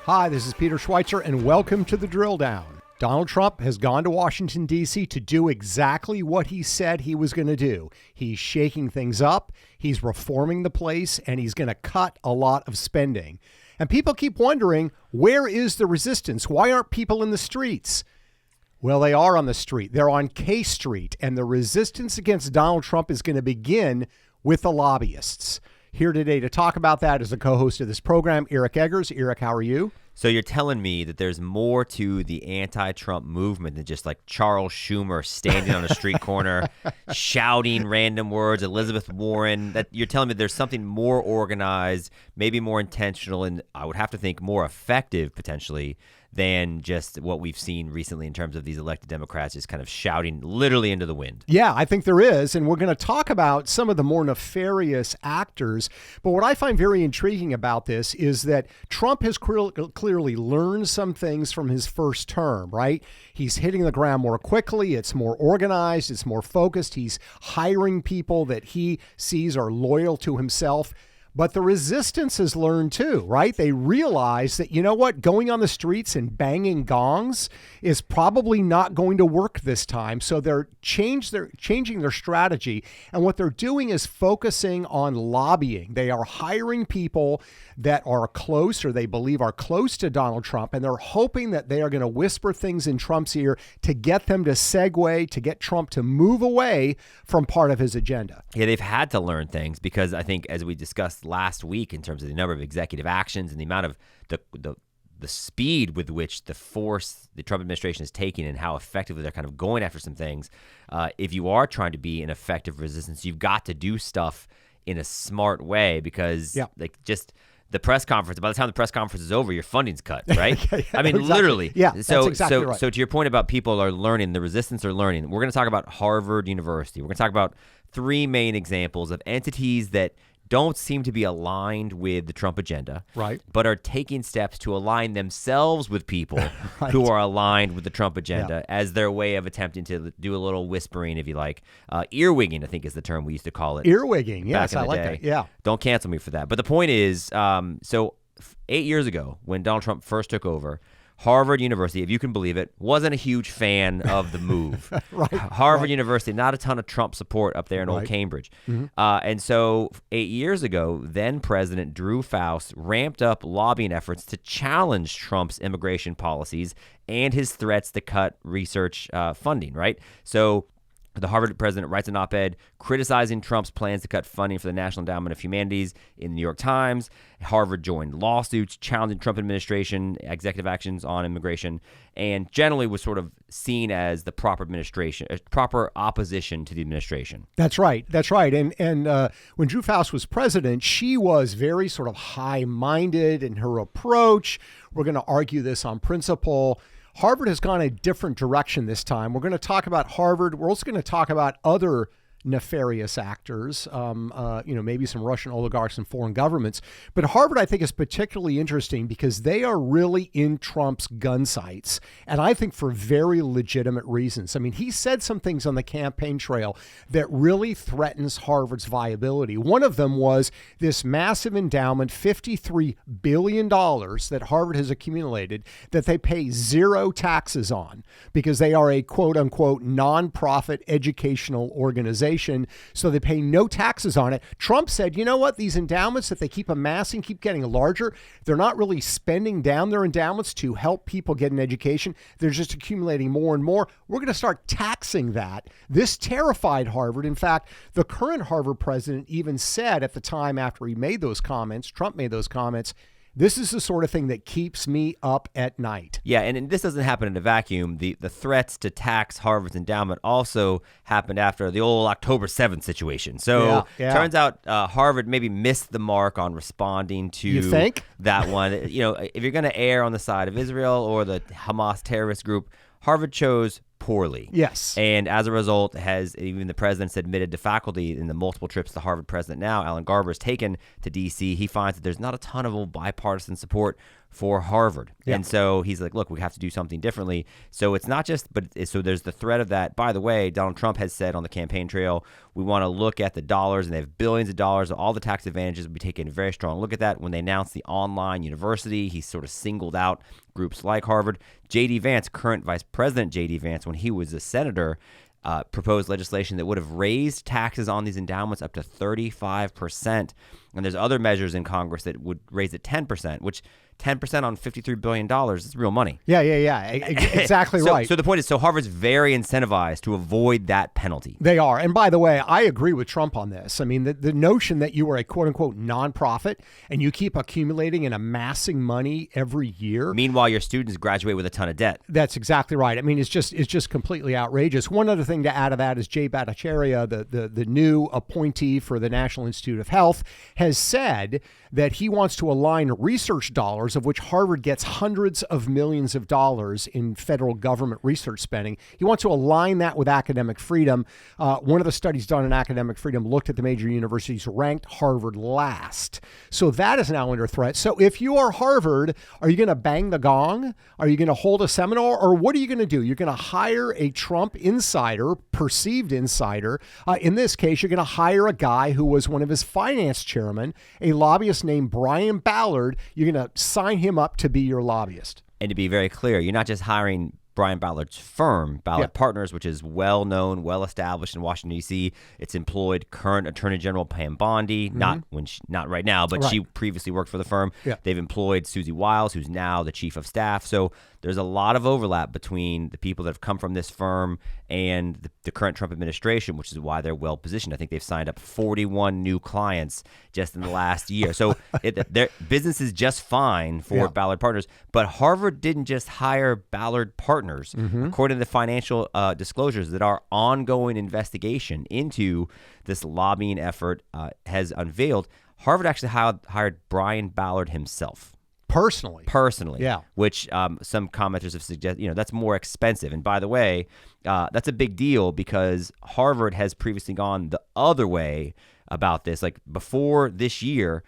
Hi, this is Peter Schweizer, and welcome to The Drill Down. Donald Trump has gone to Washington, D.C. to do exactly what he said he was going to do. He's shaking things up, he's reforming the place, and he's going to cut a lot of spending. And people keep wondering, where is the resistance? Why aren't people in the streets? Well, they are on the street. They're on K Street, and the resistance against Donald Trump is going to begin with the lobbyists. Here today to talk about that is the co-host of this program, Eric Eggers. Eric, how are you? So you're telling me that there's more to the anti-Trump movement than just like Charles Schumer standing on a street corner shouting random words, Elizabeth Warren, that you're telling me there's something more organized, maybe more intentional, and I would have to think more effective potentially than just what we've seen recently in terms of these elected Democrats just kind of shouting literally into the wind. Yeah, I think there is. And we're going to talk about some of the more nefarious actors. But what I find very intriguing about this is that Trump has clearly learned some things from his first term, right? He's hitting the ground more quickly. It's more organized. It's more focused. He's hiring people that he sees are loyal to himself. But the resistance has learned too, right? They realize that, you know what, going on the streets and banging gongs is probably not going to work this time. So they're changing their strategy. And what they're doing is focusing on lobbying. They are hiring people that are close or they believe are close to Donald Trump. And they're hoping that they are going to whisper things in Trump's ear to get them to segue, to get Trump to move away from part of his agenda. Yeah, they've had to learn things because I think, as we discussed last week, in terms of the number of executive actions and the amount of the speed with which the force the Trump administration is taking and how effectively they're kind of going after some things, if you are trying to be an effective resistance, you've got to do stuff in a smart way because like just the press conference, by the time the press conference is over, your funding's cut, right? I mean, exactly. literally. Yeah, that's exactly right. So to your point about people are learning, the resistance are learning, we're going to talk about Harvard University. We're going to talk about three main examples of entities that don't seem to be aligned with the Trump agenda, right? But are taking steps to align themselves with people right. who are aligned with the Trump agenda as their way of attempting to do a little whispering, if you like. Earwigging, I think is the term we used to call it. Earwigging, yes, I like that, yeah. Don't cancel me for that. But the point is, so 8 years ago, when Donald Trump first took over, Harvard University, if you can believe it, wasn't a huge fan of the move. Harvard University, not a ton of Trump support up there in old Cambridge. Mm-hmm. And so 8 years ago, then President Drew Faust ramped up lobbying efforts to challenge Trump's immigration policies and his threats to cut research funding, right? So the Harvard president writes an op-ed criticizing Trump's plans to cut funding for the National Endowment of Humanities in the New York Times. Harvard joined lawsuits challenging Trump administration executive actions on immigration, and generally was sort of seen as the proper administration, proper opposition to the administration. That's right. That's right. And when Drew Faust was president, she was very sort of high-minded in her approach. We're going to argue this on principle. Harvard has gone a different direction this time. We're going to talk about Harvard. We're also going to talk about other nefarious actors, maybe some Russian oligarchs and foreign governments. But Harvard, I think, is particularly interesting because they are really in Trump's gun sights, and I think for very legitimate reasons. I mean, he said some things on the campaign trail that really threatens Harvard's viability. One of them was this massive endowment, $53 billion that Harvard has accumulated, that they pay zero taxes on because they are a quote-unquote nonprofit educational organization. So they pay no taxes on it. Trump said, you know what? These endowments that they keep amassing, keep getting larger. They're not really spending down their endowments to help people get an education. They're just accumulating more and more. We're going to start taxing that. This terrified Harvard. In fact, the current Harvard president even said at the time after he made those comments, Trump made those comments, this is the sort of thing that keeps me up at night. Yeah, and this doesn't happen in a vacuum. The threats to tax Harvard's endowment also happened after the old October 7th situation. So turns out Harvard maybe missed the mark on responding to that one. If you're going to err on the side of Israel or the Hamas terrorist group, Harvard chose poorly. Yes. And as a result, even the president's admitted to faculty in the multiple trips the Harvard president now, Alan Garber, has taken to D.C., he finds that there's not a ton of bipartisan support for Harvard. Yeah. And so he's like, look, we have to do something differently. So it's not just, so there's the threat of that. By the way, Donald Trump has said on the campaign trail, we want to look at the dollars, and they have billions of dollars. All the tax advantages will be taking a very strong look at that. When they announced the online university, he sort of singled out groups like Harvard. J.D. Vance, current Vice President J.D. Vance, when he was a senator, proposed legislation that would have raised taxes on these endowments up to 35%. And there's other measures in Congress that would raise it 10%, which 10% on $53 billion is real money. Yeah. Exactly right. So the point is, Harvard's very incentivized to avoid that penalty. They are. And by the way, I agree with Trump on this. I mean, the notion that you are a quote unquote nonprofit and you keep accumulating and amassing money every year. Meanwhile, your students graduate with a ton of debt. That's exactly right. I mean, it's just completely outrageous. One other thing to add to that is Jay Bhattacharya, the new appointee for the National Institute of Health, has said that he wants to align research dollars, of which Harvard gets hundreds of millions of dollars in federal government research spending. He wants to align that with academic freedom. One of the studies done in academic freedom looked at the major universities, ranked Harvard last. So that is now under threat. So if you are Harvard, are you going to bang the gong? Are you going to hold a seminar? Or what are you going to do? You're going to hire a Trump insider, perceived insider. In this case, you're going to hire a guy who was one of his finance chairmen, a lobbyist named Brian Ballard. You're going to sign him up to be your lobbyist. And to be very clear, you're not just hiring Brian Ballard's firm, Ballard Partners, which is well-known, well-established in Washington, D.C. It's employed current Attorney General Pam Bondi, not right now, but she previously worked for the firm. Yeah. They've employed Susie Wiles, who's now the chief of staff. So there's a lot of overlap between the people that have come from this firm and the current Trump administration, which is why they're well-positioned. I think they've signed up 41 new clients just in the last year. So their business is just fine for Ballard Partners. But Harvard didn't just hire Ballard Partners. According to the financial disclosures that our ongoing investigation into this lobbying effort has unveiled, Harvard actually hired Brian Ballard himself. Personally, yeah. Which some commenters have suggested, that's more expensive. And by the way, that's a big deal because Harvard has previously gone the other way about this. Like before this year,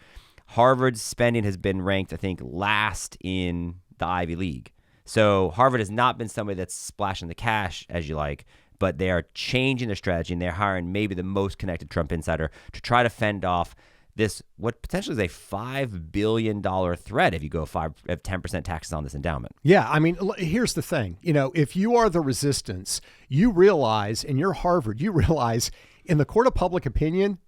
Harvard's spending has been ranked, I think, last in the Ivy League. So Harvard has not been somebody that's splashing the cash, as you like, but they are changing their strategy and they're hiring maybe the most connected Trump insider to try to fend off this, what potentially is a $5 billion threat if you go 10% taxes on this endowment. Yeah, I mean, here's the thing. If you are the resistance, you realize, and you're Harvard, you realize in the court of public opinion,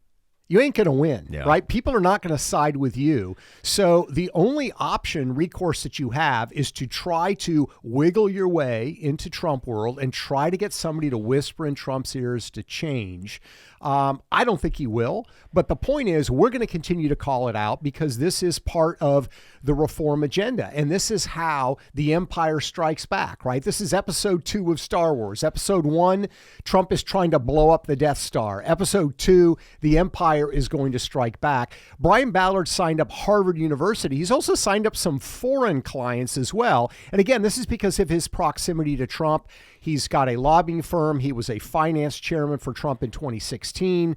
you ain't going to win, right? People are not going to side with you. So the only recourse that you have is to try to wiggle your way into Trump world and try to get somebody to whisper in Trump's ears to change. I don't think he will. But the point is, we're going to continue to call it out because this is part of the reform agenda. And this is how the empire strikes back, right? This is episode 2 of Star Wars. Episode 1, Trump is trying to blow up the Death Star. Episode 2, the empire is going to strike back. Brian Ballard signed up Harvard University. He's also signed up some foreign clients as well. And again, this is because of his proximity to Trump. He's got a lobbying firm. He was a finance chairman for Trump in 2016,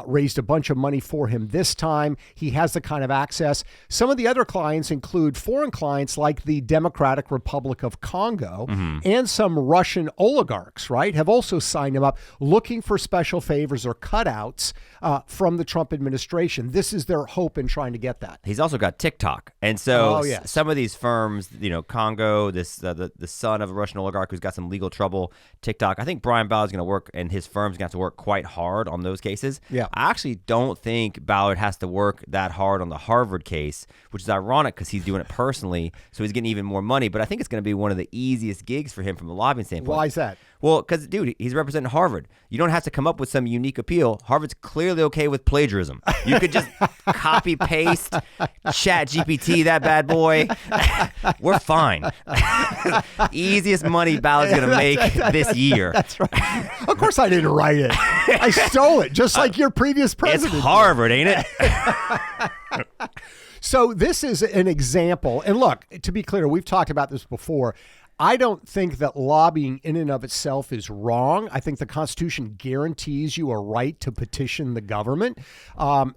raised a bunch of money for him this time. He has the kind of access. Some of the other clients include foreign clients like the Democratic Republic of Congo and some Russian oligarchs, right, have also signed him up looking for special favors or cutouts from the Trump administration. This is their hope in trying to get that. He's also got TikTok. And so some of these firms, Congo, the son of a Russian oligarch who's got some legal trouble, TikTok. I think Brian Ballard's going to work and his firm's going to have to work quite hard on those cases. Yeah. I actually don't think Ballard has to work that hard on the Harvard case, which is ironic because he's doing it personally, so he's getting even more money. But I think it's going to be one of the easiest gigs for him from a lobbying standpoint. Why is that? Well, because, dude, he's representing Harvard. You don't have to come up with some unique appeal. Harvard's clearly okay with plagiarism. You could just copy, paste, chat GPT that bad boy. We're fine. Easiest money Ballard's going to make this year. That's right. Of course I didn't write it. I stole it, just like your previous president. It's Harvard, ain't it? So this is an example. And look, to be clear, we've talked about this before. I don't think that lobbying in and of itself is wrong. I think the Constitution guarantees you a right to petition the government.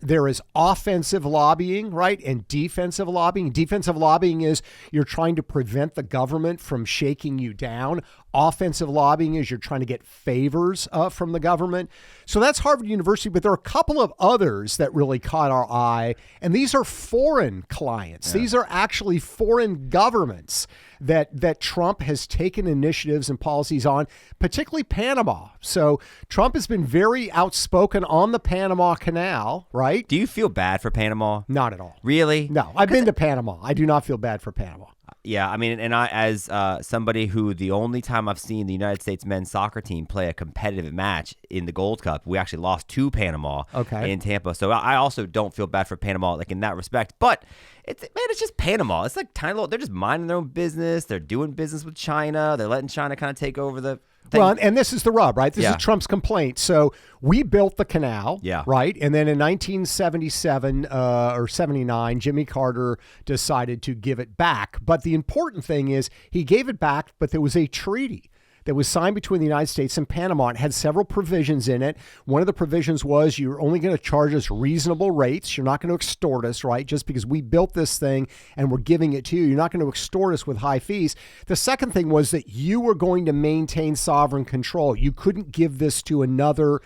There is offensive lobbying, right, and defensive lobbying. Defensive lobbying is you're trying to prevent the government from shaking you down. Offensive lobbying is you're trying to get favors from the government. So that's Harvard University, but there are a couple of others that really caught our eye, and these are foreign clients. These are actually foreign governments that Trump has taken initiatives and policies on, particularly Panama. So Trump has been very outspoken on the Panama Canal, right? Do you feel bad for Panama? Not at all. Really? No, I've been to Panama. I do not feel bad for Panama. Yeah, I mean, and I, as somebody who the only time I've seen the United States men's soccer team play a competitive match in the Gold Cup, we actually lost to Panama in Tampa. So I also don't feel bad for Panama, like in that respect. But it's just Panama. It's like tiny little. They're just minding their own business. They're doing business with China. They're letting China kind of take over the thing. Well, and this is the rub, right? This is Trump's complaint. So we built the canal, right? And then in 1977 or 79, Jimmy Carter decided to give it back. But the important thing is he gave it back, but there was a treaty that was signed between the United States and Panama. It had several provisions in it. One of the provisions was you're only going to charge us reasonable rates. You're not going to extort us, right? Just because we built this thing and we're giving it to you, you're not going to extort us with high fees. The second thing was that you were going to maintain sovereign control. You couldn't give this to another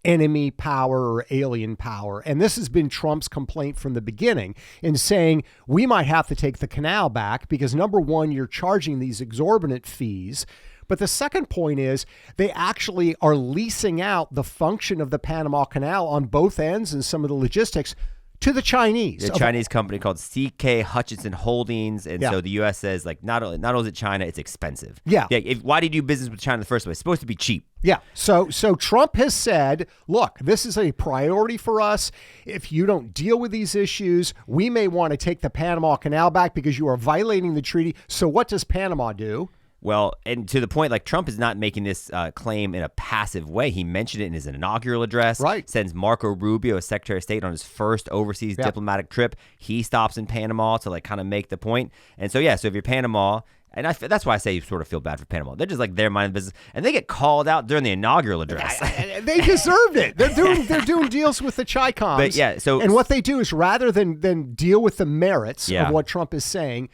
enemy power or alien power. And this has been Trump's complaint from the beginning in saying we might have to take the canal back because, number one, you're charging these exorbitant fees. But the second point is they actually are leasing out the function of the Panama Canal on both ends and some of the logistics to the Chinese. The Chinese company called CK Hutchinson Holdings. And so the U.S. says, like, not only is it China, it's expensive. Yeah. Why do you do business with China in the first place? It's supposed to be cheap. Yeah. So Trump has said, look, this is a priority for us. If you don't deal with these issues, we may want to take the Panama Canal back because you are violating the treaty. So what does Panama do? Well, and to the point, like Trump is not making this claim in a passive way. He mentioned it in his inaugural address. Right. Sends Marco Rubio, as Secretary of State, on his first overseas diplomatic trip. He stops in Panama to like kind of make the point. And so, so if you're Panama, and that's why I say you sort of feel bad for Panama. They're just like their mind of business, and they get called out during the inaugural address. They deserved it. They're doing deals with the Chi-Coms. But and what they do is rather than deal with the merits of what Trump is saying,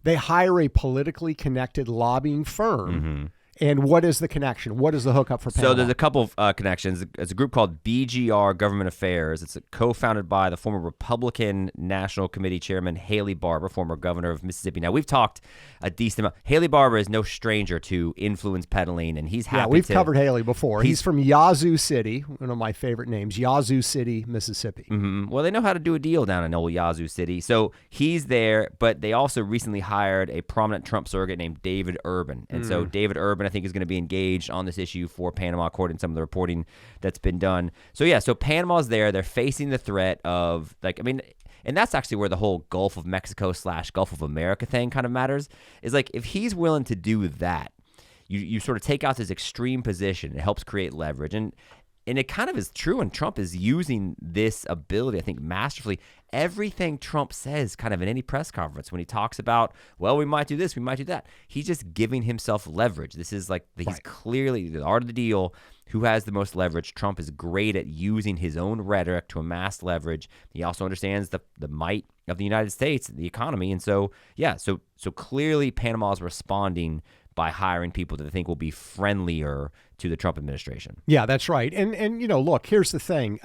they hire a politically connected lobbying firm. Mm-hmm. And what is the connection? What is the hookup for Panama? So there's a couple of connections. It's a group called BGR Government Affairs. It's co-founded by the former Republican National Committee Chairman Haley Barbour, former governor of Mississippi. Now, we've talked a decent amount. Haley Barbour is no stranger to influence peddling, and he's happy to... Yeah, we've covered Haley before. He's from Yazoo City, one of my favorite names, Yazoo City, Mississippi. Mm-hmm. Well, they know how to do a deal down in old Yazoo City. So he's there, but they also recently hired a prominent Trump surrogate named David Urban. And so David Urban, I think, is going to be engaged on this issue for Panama, according to some of the reporting that's been done. So so Panama's there. They're facing the threat of, like, I mean, and that's actually where the whole Gulf of Mexico / Gulf of America thing kind of matters, is like if he's willing to do that, you sort of take out this extreme position. It helps create leverage. And it kind of is true, and Trump is using this ability, I think, masterfully. Everything Trump says kind of in any press conference when he talks about, well, we might do this, we might do that, he's just giving himself leverage. This is like, he's clearly the art of the deal. Who has the most leverage? Trump is great at using his own rhetoric to amass leverage. He also understands the might of the United States, the economy. And so, so clearly Panama is responding by hiring people that they think will be friendlier to the Trump administration. Yeah, that's right. And look, here's the thing.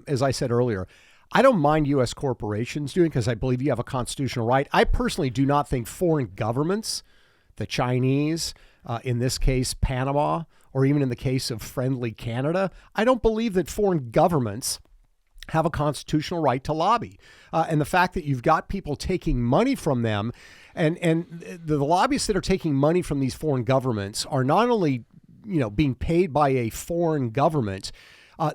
As I said earlier, I don't mind U.S. corporations doing, because I believe you have a constitutional right. I personally do not think foreign governments, the Chinese, in this case, Panama, or even in the case of friendly Canada, I don't believe that foreign governments have a constitutional right to lobby. And the fact that you've got people taking money from them, and the lobbyists that are taking money from these foreign governments are not only, being paid by a foreign government,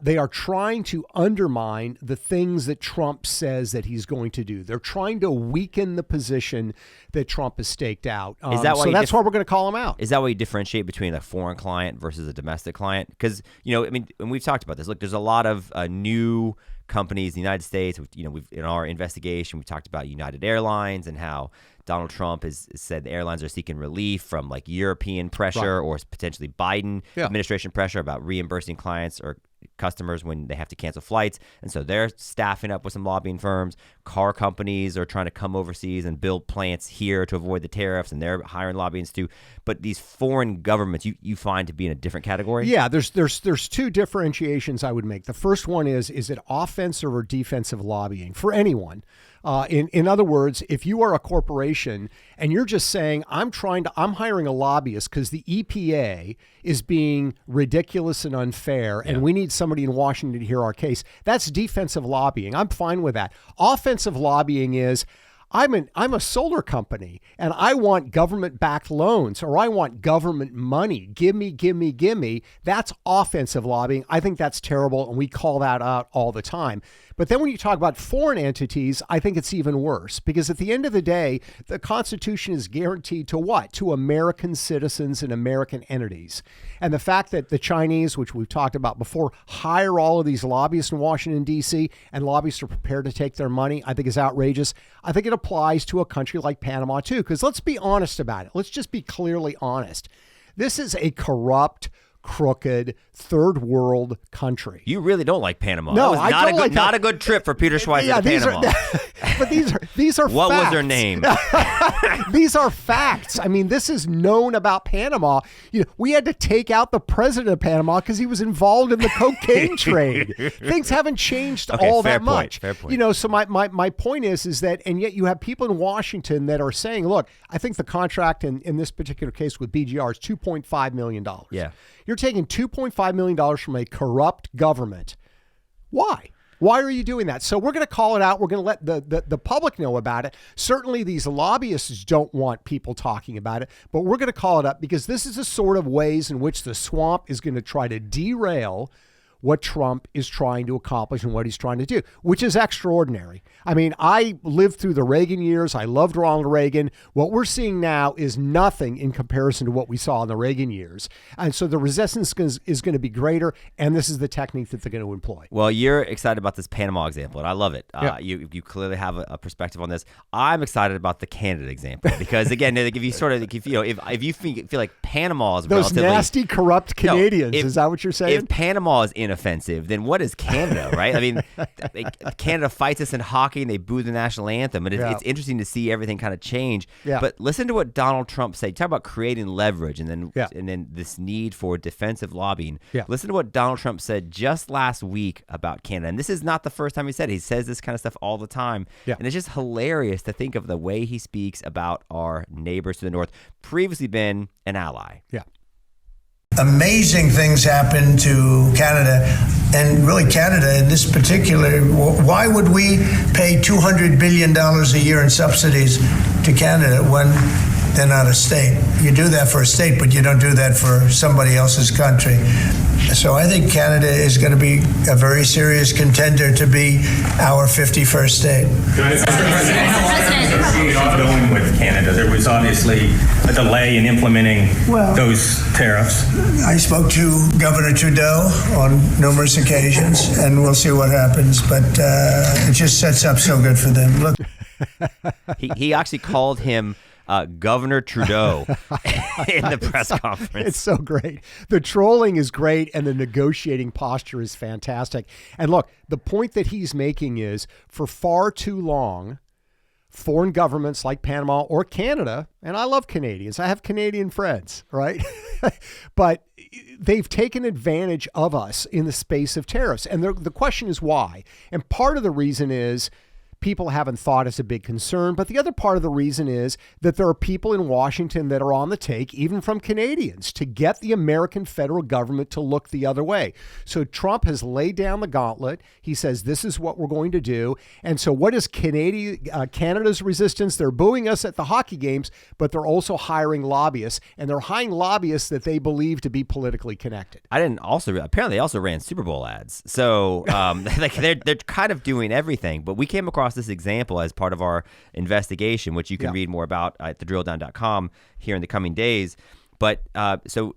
they are trying to undermine the things that Trump says that he's going to do. They're trying to weaken the position that Trump has staked out. Is that why so that's why we're going to call him out. Is that why you differentiate between a foreign client versus a domestic client? Because, I mean, and we've talked about this. Look, there's a lot of new companies in the United States. We've in our investigation, we talked about United Airlines and how Donald Trump has said the airlines are seeking relief from like European pressure or potentially Biden administration pressure about reimbursing clients or customers when they have to cancel flights. And so they're staffing up with some lobbying firms. Car companies are trying to come overseas and build plants here to avoid the tariffs, and they're hiring lobbyists too. But these foreign governments you find to be in a different category? Yeah, there's two differentiations I would make. The first one is it offensive or defensive lobbying for anyone? In other words, if you are a corporation and you're just saying, I'm hiring a lobbyist because the EPA is being ridiculous and unfair, and we need somebody in Washington to hear our case, that's defensive lobbying. I'm fine with that. Offensive lobbying is, I'm a solar company and I want government-backed loans, or I want government money. Give me. That's offensive lobbying. I think that's terrible, and we call that out all the time. But then when you talk about foreign entities, I think it's even worse, because at the end of the day, the Constitution is guaranteed to what? To American citizens and American entities. And the fact that the Chinese, which we've talked about before, hire all of these lobbyists in Washington, D.C., and lobbyists are prepared to take their money, I think is outrageous. I think it applies to a country like Panama, too, because let's be honest about it. Let's just be clearly honest. This is a corrupt, crooked, third world country. You really don't like Panama. No, that was not a good trip for Peter Schweizer to Panama. But these are what facts. Was their name? These are facts. I mean, this is known about Panama. We had to take out the president of Panama because he was involved in the cocaine trade. Things haven't changed all that much. Fair point. So my point is that, and yet you have people in Washington that are saying, look, I think the contract in this particular case with BGR is $2.5 million. Yeah. You're taking $2.5 million from a corrupt government. Why? Why are you doing that? So we're going to call it out. We're going to let the public know about it. Certainly these lobbyists don't want people talking about it, but we're going to call it up because this is the sort of ways in which the swamp is going to try to derail what Trump is trying to accomplish and what he's trying to do, which is extraordinary. I mean, I lived through the Reagan years. I loved Ronald Reagan. What we're seeing now is nothing in comparison to what we saw in the Reagan years. And so the resistance is going to be greater, and this is the technique that they're going to employ. Well, you're excited about this Panama example, and I love it. You clearly have a perspective on this. I'm excited about the Canada example because, again, if you feel like Panama is those nasty, corrupt Canadians, is that what you're saying? If Panama is inoffensive, then what is Canada, right? I mean, Canada fights us in hockey and they boo the national anthem, and it's interesting to see everything kind of change. Yeah. But listen to what Donald Trump said. Talk about creating leverage and then this need for defensive lobbying. Yeah. Listen to what Donald Trump said just last week about Canada. And this is not the first time he said it. He says this kind of stuff all the time. Yeah. And it's just hilarious to think of the way he speaks about our neighbors to the north, previously been an ally. Yeah. Amazing things happen to Canada, and really Canada in this particular. Why would we pay $200 billion a year in subsidies to Canada when they're not a state? You do that for a state, but you don't do that for somebody else's country. So I think Canada is going to be a very serious contender to be our 51st state. Mr. President, ongoing with Canada, there was obviously a delay in implementing those tariffs. I spoke to Governor Trudeau on numerous occasions, and we'll see what happens. But it just sets up so good for them. Look, he actually called him Governor Trudeau in the press conference. It's so great. The trolling is great, and the negotiating posture is fantastic. And look, the point that he's making is, for far too long, foreign governments like Panama or Canada, and I love Canadians, I have Canadian friends, right? But they've taken advantage of us in the space of tariffs. And the question is why? And part of the reason is people haven't thought it's a big concern. But the other part of the reason is that there are people in Washington that are on the take, even from Canadians, to get the American federal government to look the other way. So Trump has laid down the gauntlet. He says, this is what we're going to do. And so what is Canada's resistance? They're booing us at the hockey games, but they're also hiring lobbyists, and they're hiring lobbyists that they believe to be politically connected. Apparently they also ran Super Bowl ads. So they're kind of doing everything, but we came across this example as part of our investigation, which you can read more about at thedrilldown.com here in the coming days. But so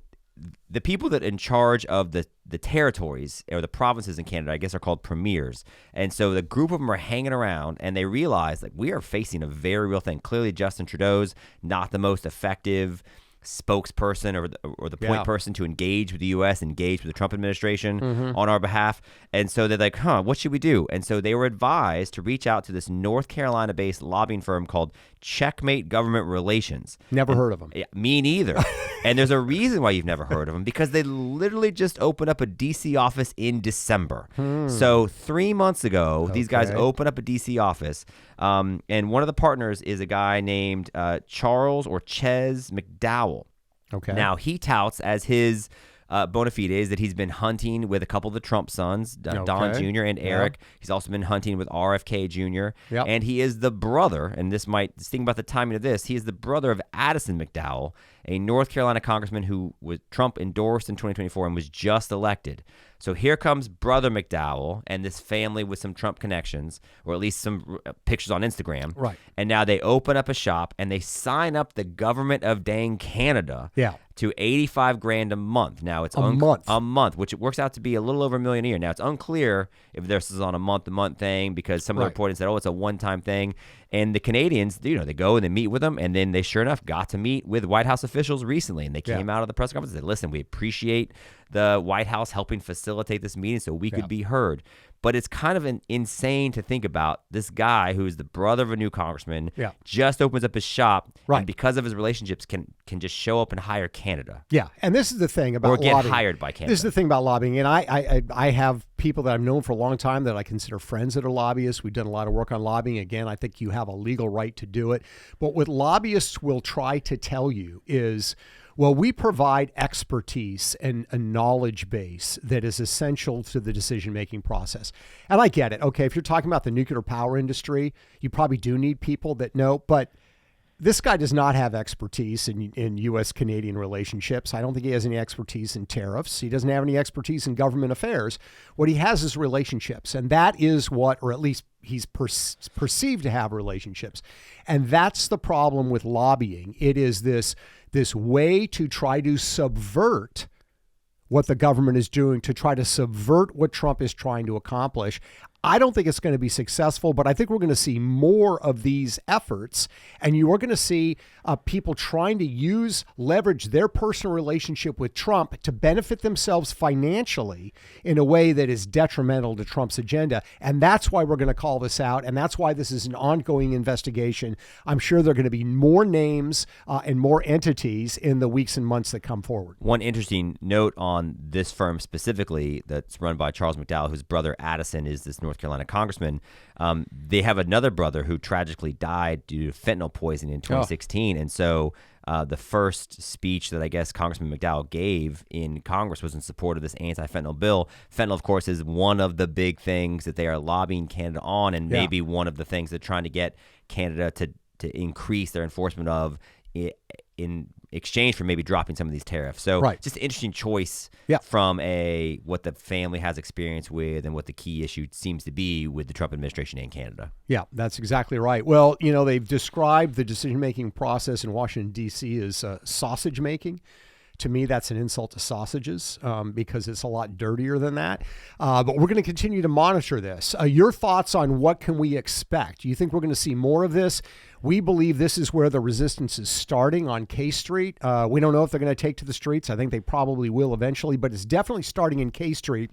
the people that are in charge of the territories or the provinces in Canada, I guess, are called premiers. And so the group of them are hanging around, and they realize, like, we are facing a very real thing. Clearly, Justin Trudeau's not the most effective spokesperson or the point person to engage with the U.S., engage with the Trump administration on our behalf. And so they're like, what should we do? And so they were advised to reach out to this North Carolina-based lobbying firm called Checkmate Government Relations. Never heard of them. Yeah, me neither. And there's a reason why you've never heard of them, because they literally just opened up a D.C. office in December. So 3 months ago, these guys opened up a D.C. office. And one of the partners is a guy named Charles or Ches McDowell. Okay. Now, he touts as his bona fides that he's been hunting with a couple of the Trump sons, Don Jr. and Eric. He's also been hunting with RFK Jr. And he is the brother, and this thing about the timing of this, he is the brother of Addison McDowell, a North Carolina congressman who was Trump endorsed in 2024 and was just elected. So here comes brother McDowell and this family with some Trump connections, or at least some pictures on Instagram. Right. And now they open up a shop and they sign up the government of dang Canada to $85,000 a month. Now it's a month, which it works out to be a little over $1 million a year. Now it's unclear if this is on a month-to-month thing, because some of the reporting said, it's a one-time thing. And the Canadians, they go and they meet with them, and then they sure enough got to meet with White House officials recently, and they came out of the press conference and said, listen, we appreciate the White House helping facilitate this meeting so we could be heard. But it's kind of insane to think about this guy who's the brother of a new congressman, just opens up his shop, and because of his relationships can just show up and hire Canada. Yeah, and this is the thing about lobbying. Or get lobbying. hired by Canada. This is the thing about lobbying, and I have people that I've known for a long time that I consider friends that are lobbyists. We've done a lot of work on lobbying. Again, I think you have a legal right to do it. But what lobbyists will try to tell you is, well, we provide expertise and a knowledge base that is essential to the decision-making process. And I get it. Okay, if you're talking about the nuclear power industry, you probably do need people that know, but this guy does not have expertise in U.S.-Canadian relationships. I don't think he has any expertise in tariffs. He doesn't have any expertise in government affairs. What he has is relationships, and that is what, or at least he's perceived to have relationships. And that's the problem with lobbying. It is this way to try to subvert what the government is doing, to try to subvert what Trump is trying to accomplish. I don't think it's going to be successful, but I think we're going to see more of these efforts, and you are going to see people trying to leverage their personal relationship with Trump to benefit themselves financially in a way that is detrimental to Trump's agenda. And that's why we're going to call this out, and that's why this is an ongoing investigation. I'm sure there are going to be more names and more entities in the weeks and months that come forward. One interesting note on this firm specifically that's run by Charles McDowell, whose brother Addison is this North Carolina congressman. They have another brother who tragically died due to fentanyl poisoning in 2016. And so the first speech that I guess Congressman McDowell gave in Congress was in support of this anti-fentanyl bill. Fentanyl, of course, is one of the big things that they are lobbying Canada on, and maybe one of the things they're trying to get Canada to increase their enforcement of in exchange for maybe dropping some of these tariffs. So just an interesting choice from what the family has experience with and what the key issue seems to be with the Trump administration in Canada. Yeah, that's exactly right. Well, they've described the decision-making process in Washington, D.C. as sausage making. To me, that's an insult to sausages because it's a lot dirtier than that. But we're going to continue to monitor this. Your thoughts on what can we expect? Do you think we're going to see more of this? We believe this is where the resistance is starting on K Street. We don't know if they're going to take to the streets. I think they probably will eventually, but it's definitely starting in K Street,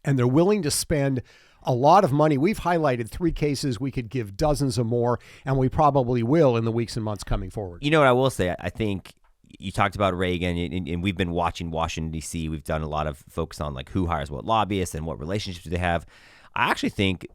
and they're willing to spend a lot of money. We've highlighted 3 cases. We could give dozens of more, and we probably will in the weeks and months coming forward. You know what I will say? I think you talked about Reagan, and we've been watching Washington, D.C. We've done a lot of focus on like who hires what lobbyists and what relationships do they have. I actually think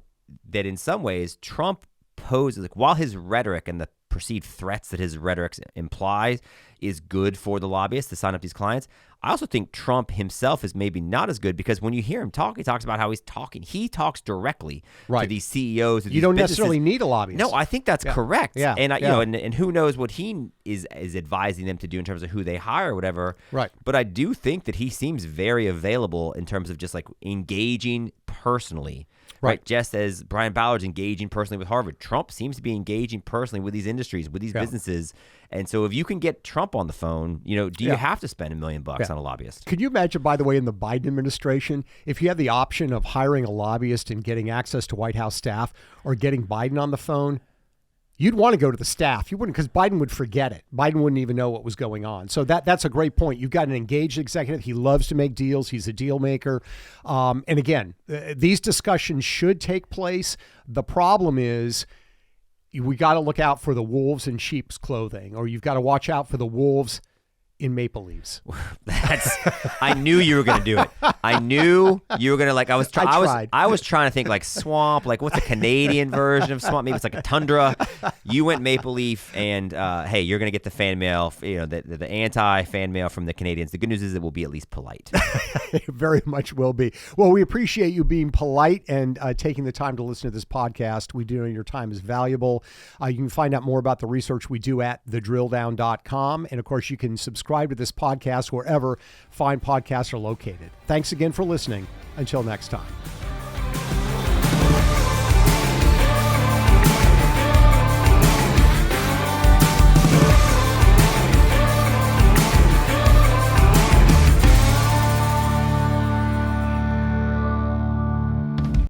that in some ways Trump poses, like, while his rhetoric and the perceived threats that his rhetoric implies is good for the lobbyists to sign up these clients, I also think Trump himself is maybe not as good, because when you hear him talk, he talks about how he talks directly to these CEOs. You don't necessarily need a lobbyist. No, I think that's correct. Yeah. And and who knows what he is advising them to do in terms of who they hire or whatever. Right. But I do think that he seems very available in terms of just like engaging personally right? Just as Brian Ballard's engaging personally with Harvard, Trump seems to be engaging personally with these industries, with these businesses. And so if you can get Trump on the phone, do you have to spend $1 million on a lobbyist? Could you imagine, by the way, in the Biden administration, if you had the option of hiring a lobbyist and getting access to White House staff or getting Biden on the phone? You'd want to go to the staff. You wouldn't, because Biden would forget it. Biden wouldn't even know what was going on. So that's a great point. You've got an engaged executive. He loves to make deals. He's a deal maker. And again, these discussions should take place. The problem is we got to look out for the wolves in sheep's clothing, or you've got to watch out for the wolves in maple leaves. I knew you were going to do it. I knew you were going to I was trying to think like swamp, like what's a Canadian version of swamp? Maybe it's like a tundra. You went maple leaf, and hey, you're going to get the fan mail, the anti-fan mail from the Canadians. The good news is it will be at least polite. It very much will be. Well, we appreciate you being polite and taking the time to listen to this podcast. We do know your time is valuable. You can find out more about the research we do at thedrilldown.com. And of course, you can subscribe to this podcast wherever fine podcasts are located. Thanks again for listening. Until next time.